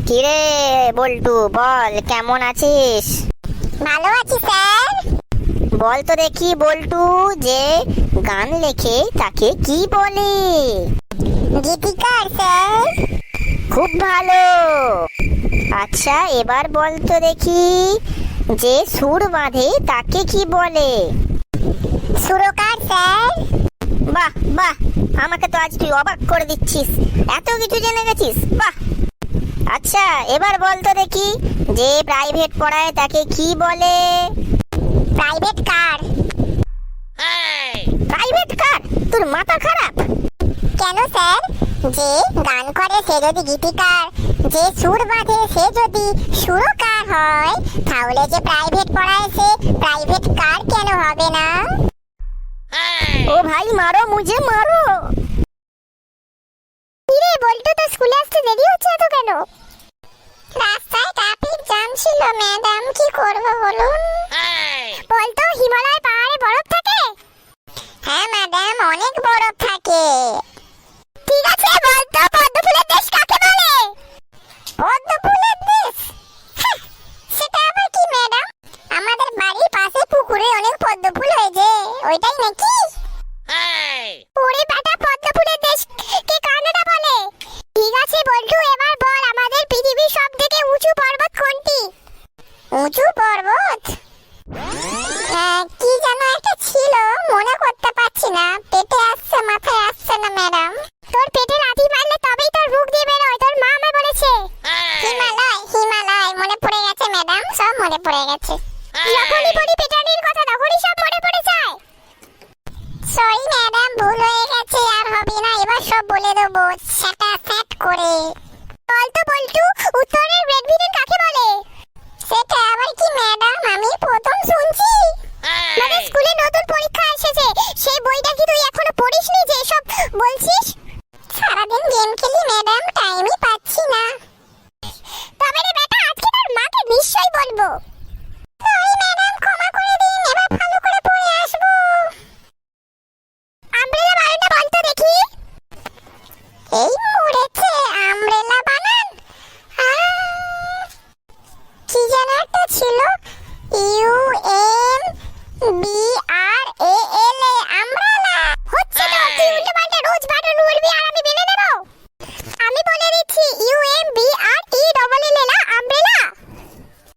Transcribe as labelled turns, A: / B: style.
A: কিরে বল্টু, বল কেমন আছিস?
B: ভালো আছি স্যার।
A: বল তো দেখি বল্টু, যে গান লেখে তাকে কি বলে?
B: গীতিকার স্যার।
A: খুব ভালো। আচ্ছা এবার বল তো দেখি, যে সুর বাঁধে তাকে কি বলে?
B: সুরকার স্যার।
A: বাহ বাহ, আমাকে তো আজ তুই অবাক করে দিচ্ছিস, এত কিছু জেনে গেছিস, বাহ। আচ্ছা এবার বল তো দেখি, যে প্রাইভেট পড়ায় তাকে কি বলে?
B: Private car.
A: Private car? তোর মাথা খারাপ?
B: কেন স্যার? যে গান করে সে যদি গীতিকার, যে সুর বাঁধে সে যদি সুরকার হয়, তাহলে যে প্রাইভেট পড়ায় সে প্রাইভেট কার কেন হবে না?
A: ও ভাই মারো, মুঝে মারো।
B: কিরে বল্টু, তো স্কুলে আসতে দেরি হচ্ছে এত কেন? রাস্তায় ট্রাফিক জ্যাম ছিল ম্যাডাম, কি করব বলুন? বলতো হিমালয় পাহাড়ে বরফ থাকে? হ্যাঁ ম্যাডাম, অনেক বরফ থাকে। ঠিক আছে, বলতো পদ্ম ফুলের দেশ কাকে বলে? পদ্ম ফুলের দেশ? সেটা আবার কি ম্যাডাম? আমাদের বাড়ির পাশে পুকুরে অনেক পদ্ম ফুল হয়েছে, ওইটাই নাকি? ওরে বেটা, পদ্ম ফুলের দেশ কে কানাডা বলে। ঠিক আছে বল্টু, এবার বল আমাদের পৃথিবীর সবথেকে উঁচু পর্বত কোনটি? উঁচু পর্বত? কি যেন একটা ছিল, মনে করতে পারছি না, পেটে আসছে মাথায় আসছে না ম্যাডাম। তোর পেটে লাথি মারলে তবেই তোর মুখ দিয়ে বেরোয়, তোর মা আমায় বলেছে। হিমালয়, হিমালয় মনে পড়ে গেছে ম্যাডাম, সব মনে পড়ে গেছে। যখনই বলি পেটানির কথা তখনই সব মনে পড়ে যায়। সরি ম্যাডাম, ভুল হয়ে গেছে, আর হবে না, এবার সব বলে দেবো সেটা সেট করে। বলতো বল্টু, উত্তরের রেড ভিলেন কাকে বলে? সেটা আবার কি ম্যাডাম, আমি প্রথম শুনছি। মানে স্কুলে নতুন পরীক্ষা এসেছে, সেই বইটা কি তুই এখনো পড়িসনি যে সব বলছিস? সারাদিন গেম খেলি ম্যাডাম, টাইমই পাচ্ছি না। তবে রে বেটা, আজকে তোর মাকে নিশ্চয়ই বলবো। সরি ম্যাডাম, ক্ষমা করে দিন, এবার ভালো করে পড়ে আসবো। আমব্রেলা বানানটা বল তো দেখি। এই মরেছে, আমব্রেলা বানান কি যেন একটা ছিল, ইউ এম বি